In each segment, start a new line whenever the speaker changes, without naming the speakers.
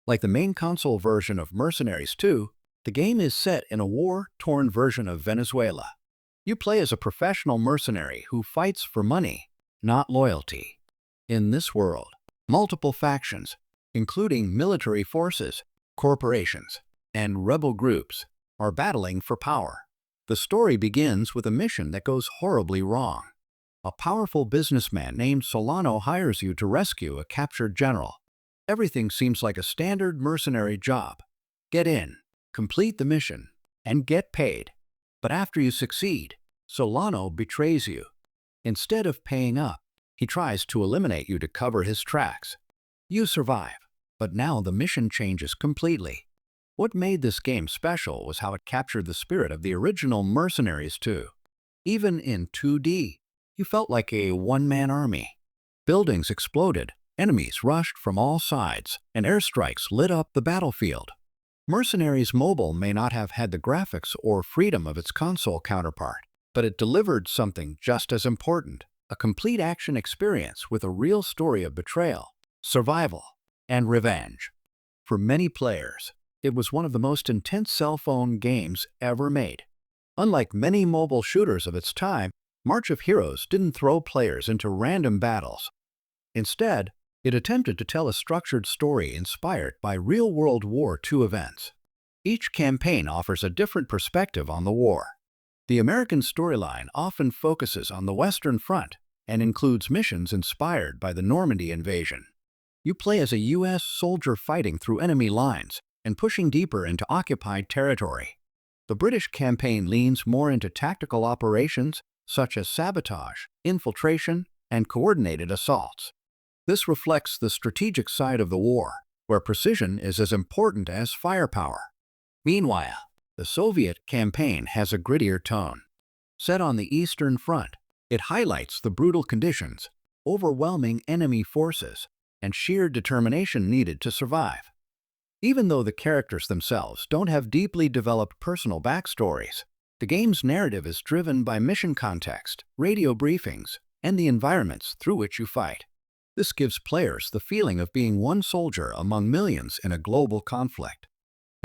Like the main console version of Mercenaries 2, the game is set in a war-torn version of Venezuela. You play as a professional mercenary who fights for money, not loyalty. In this world, multiple factions, including military forces, corporations, and rebel groups, are battling for power. The story begins with a mission that goes horribly wrong. A powerful businessman named Solano hires you to rescue a captured general. Everything seems like a standard mercenary job. Get in, complete the mission, and get paid. But after you succeed, Solano betrays you. Instead of paying up, he tries to eliminate you to cover his tracks. You survive, but now the mission changes completely. What made this game special was how it captured the spirit of the original Mercenaries 2. Even in 2D, you felt like a one-man army. Buildings exploded, enemies rushed from all sides, and airstrikes lit up the battlefield. Mercenaries Mobile may not have had the graphics or freedom of its console counterpart, but it delivered something just as important: a complete action experience with a real story of betrayal, survival, and revenge. For many players, it was one of the most intense cell phone games ever made. Unlike many mobile shooters of its time, March of Heroes didn't throw players into random battles. Instead, it attempted to tell a structured story inspired by real-world War II events. Each campaign offers a different perspective on the war. The American storyline often focuses on the Western Front and includes missions inspired by the Normandy invasion. You play as a U.S. soldier fighting through enemy lines and pushing deeper into occupied territory. The British campaign leans more into tactical operations such as sabotage, infiltration, and coordinated assaults. This reflects the strategic side of the war, where precision is as important as firepower. Meanwhile, the Soviet campaign has a grittier tone. Set on the Eastern Front, it highlights the brutal conditions, overwhelming enemy forces, and sheer determination needed to survive. Even though the characters themselves don't have deeply developed personal backstories, the game's narrative is driven by mission context, radio briefings, and the environments through which you fight. This gives players the feeling of being one soldier among millions in a global conflict.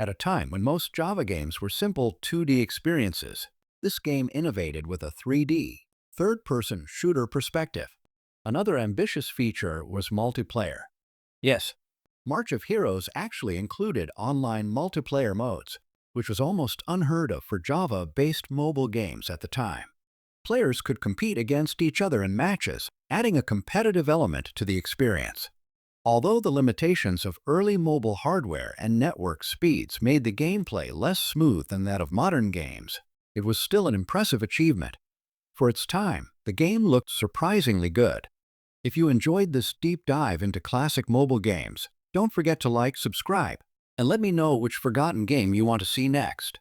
At a time when most Java games were simple 2D experiences, this game innovated with a 3D, third-person shooter perspective. Another ambitious feature was multiplayer. Yes, March of Heroes actually included online multiplayer modes, which was almost unheard of for Java-based mobile games at the time. Players could compete against each other in matches, adding a competitive element to the experience. Although the limitations of early mobile hardware and network speeds made the gameplay less smooth than that of modern games, it was still an impressive achievement. For its time, the game looked surprisingly good. If you enjoyed this deep dive into classic mobile games, don't forget to like, subscribe, and let me know which forgotten game you want to see next.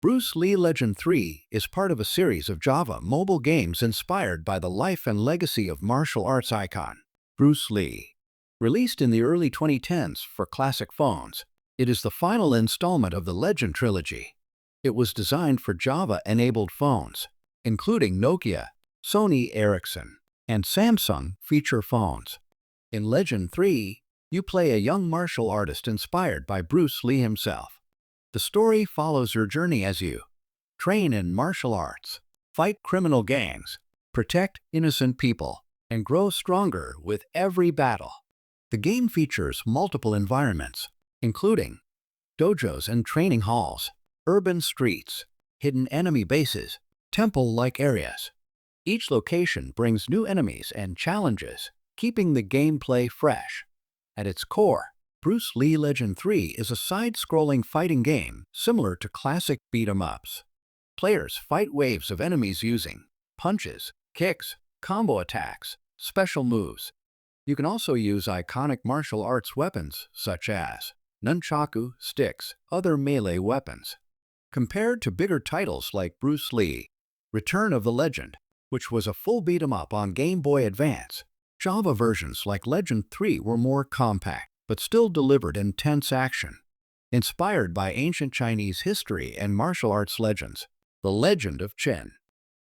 Bruce Lee Legend 3 is part of a series of Java mobile games inspired by the life and legacy of martial arts icon Bruce Lee. Released in the early 2010s for classic phones, it is the final installment of the Legend trilogy. It was designed for Java-enabled phones, including Nokia, Sony Ericsson, and Samsung feature phones. In Legend 3, you play a young martial artist inspired by Bruce Lee himself. The story follows your journey as you train in martial arts, fight criminal gangs, protect innocent people, and grow stronger with every battle. The game features multiple environments, including dojos and training halls, urban streets, hidden enemy bases, temple-like areas. Each location brings new enemies and challenges, keeping the gameplay fresh. At its core, Bruce Lee Legend 3 is a side-scrolling fighting game similar to classic beat-em-ups. Players fight waves of enemies using punches, kicks, combo attacks, special moves. You can also use iconic martial arts weapons such as nunchaku, sticks, other melee weapons. Compared to bigger titles like Bruce Lee, Return of the Legend, which was a full beat-em-up on Game Boy Advance, Java versions like Legend 3 were more compact, but still delivered intense action. Inspired by ancient Chinese history and martial arts legends, The Legend of Qin.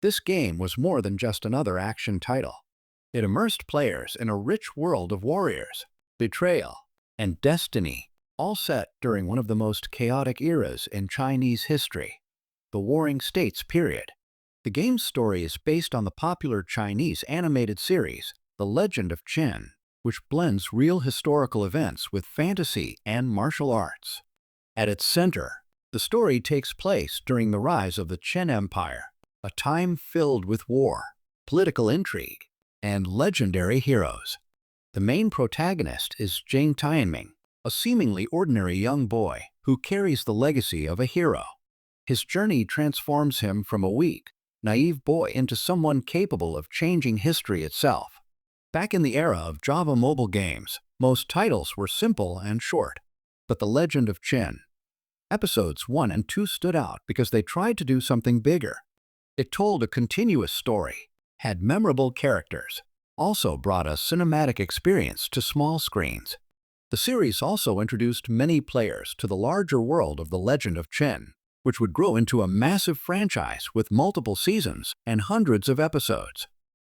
This game was more than just another action title. It immersed players in a rich world of warriors, betrayal, and destiny. all set during one of the most chaotic eras in Chinese history, the Warring States period. The game's story is based on the popular Chinese animated series, The Legend of Qin, which blends real historical events with fantasy and martial arts. At its center, the story takes place during the rise of the Qin Empire, a time filled with war, political intrigue, and legendary heroes. The main protagonist is Jiang Tianming, a seemingly ordinary young boy who carries the legacy of a hero. His journey transforms him from a weak, naive boy into someone capable of changing history itself. Back in the era of Java mobile games, most titles were simple and short. But The Legend of Qin, Episodes 1 and 2 stood out because they tried to do something bigger. It told a continuous story, had memorable characters, also brought a cinematic experience to small screens. The series also introduced many players to the larger world of The Legend of Qin, which would grow into a massive franchise with multiple seasons and hundreds of episodes.